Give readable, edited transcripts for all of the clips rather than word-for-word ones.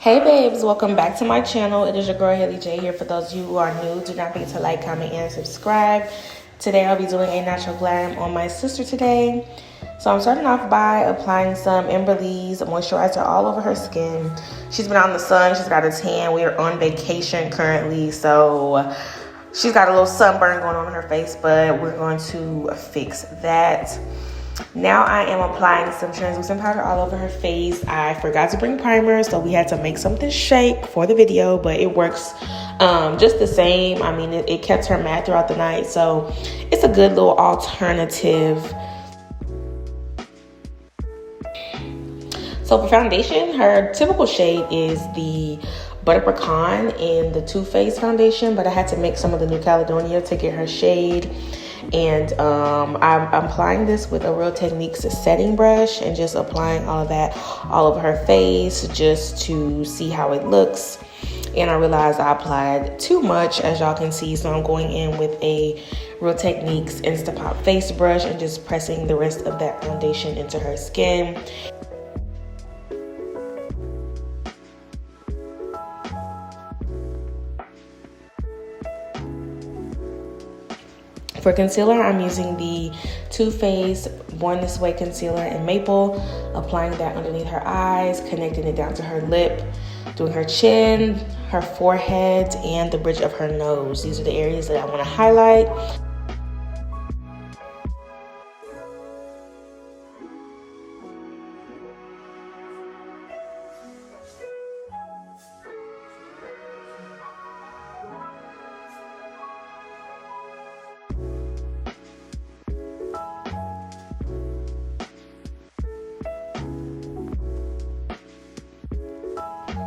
Hey babes, welcome back to my channel. It is your girl Haley J here. For those of you who are new, do not forget to like, comment, and subscribe. Today I'll be doing a natural glam on my sister today. So I'm starting off by applying some Emberlee's moisturizer all over her skin. She's been out in the sun, she's got a tan. We are on vacation currently, so she's got a little sunburn going on her face, but we're going to fix that. Now I am applying some translucent powder all over her face. I forgot to bring primer, so we had to make something shake for the video, but it works just the same. I mean, it kept her matte throughout the night, so it's a good little alternative. So for foundation, her typical shade is the Butter Pecan in the Too Faced foundation, but I had to mix some of the New Caledonia to get her shade. And I'm applying this with a Real Techniques setting brush and just applying all of that all over her face just to see how it looks. And I realized I applied too much, as y'all can see, so I'm going in with a Real Techniques Instapop face brush and just pressing the rest of that foundation into her skin. For concealer, I'm using the Too Faced Born This Way concealer in Maple, applying that underneath her eyes, connecting it down to her lip, doing her chin, her forehead, and the bridge of her nose. These are the areas that I want to highlight.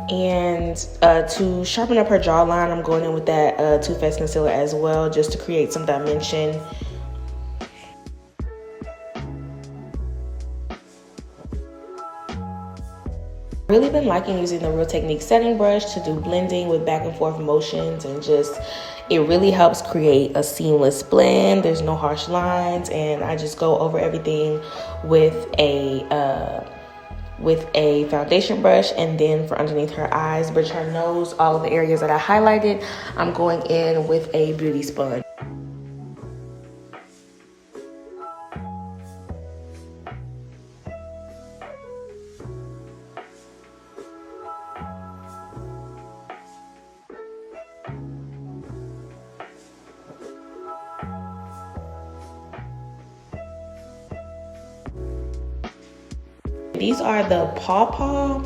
And to sharpen up her jawline, I'm going in with that Too Faced concealer as well, just to create some dimension. Really been liking using the Real Techniques setting brush to do blending with back and forth motions, and just it really helps create a seamless blend. There's no harsh lines, and I just go over everything with a foundation brush. And then for underneath her eyes, bridge her nose, all of the areas that I highlighted, I'm going in with a beauty sponge. These are the Paw Paw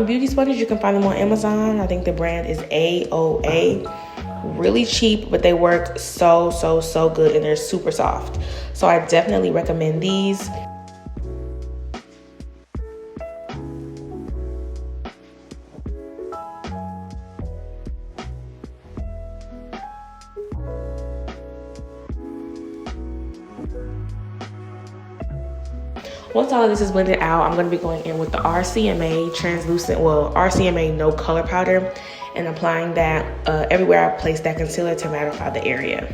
beauty sponges. You can find them on Amazon. I think the brand is AOA. Really cheap, but they work so good, and they're super soft. So I definitely recommend these. Once all of this is blended out, I'm going to be going in with the RCMA translucent, RCMA no color powder, and applying that everywhere I place that concealer to mattify the area.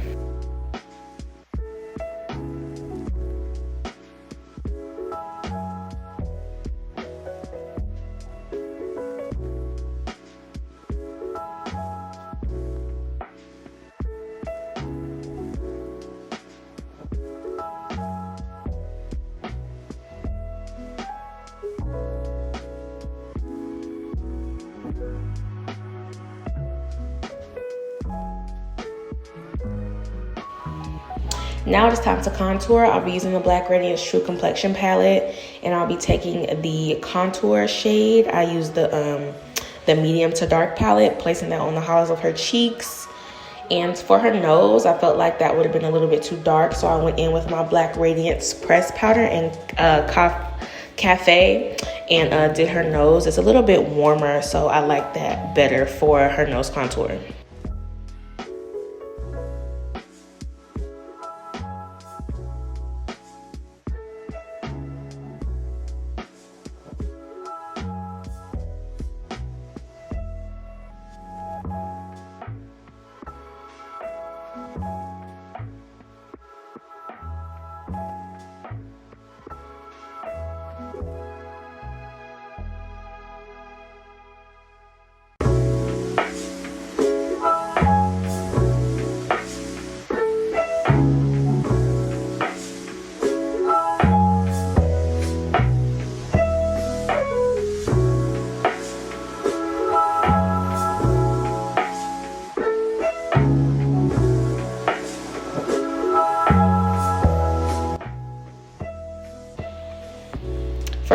Now it's time to contour. I'll be using the Black Radiance True Complexion palette, and I'll be taking the contour shade. I use the medium to dark palette, placing that on the hollows of her cheeks. And for her nose, I felt like that would have been a little bit too dark, so I went in with my Black Radiance pressed powder and Cafe and did her nose. It's a little bit warmer, so I like that better for her nose contour.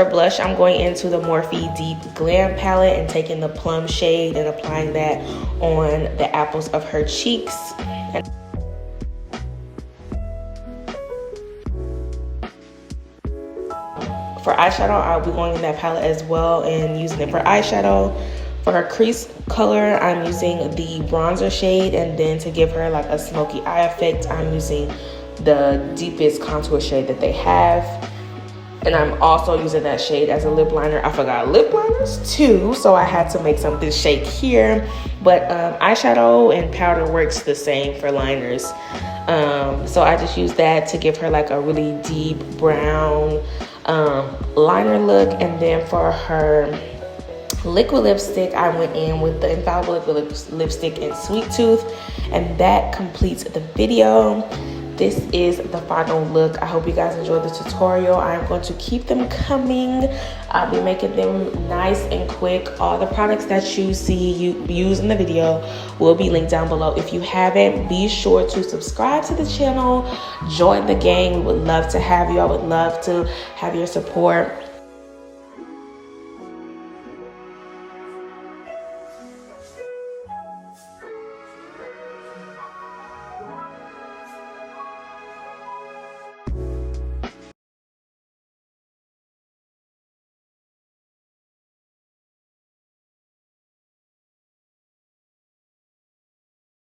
For blush, I'm going into the Morphe Deep Glam palette and taking the plum shade and applying that on the apples of her cheeks. For eyeshadow, I'll be going in that palette as well and using it for eyeshadow. For her crease color, I'm using the bronzer shade, and then to give her like a smoky eye effect, I'm using the deepest contour shade that they have. And I'm also using that shade as a lip liner. I forgot lip liners too, so I had to make something shake here. But eyeshadow and powder works the same for liners. So I just use that to give her like a really deep brown liner look. And then for her liquid lipstick, I went in with the Infallible Liquid lipstick in Sweet Tooth, and that completes the video. This is the final look. I hope you guys enjoyed the tutorial. I'm going to keep them coming. I'll be making them nice and quick. All the products that you see use in the video will be linked down below. If you haven't, be sure to subscribe to the channel. Join the gang. We would love to have you. I would love to have your support.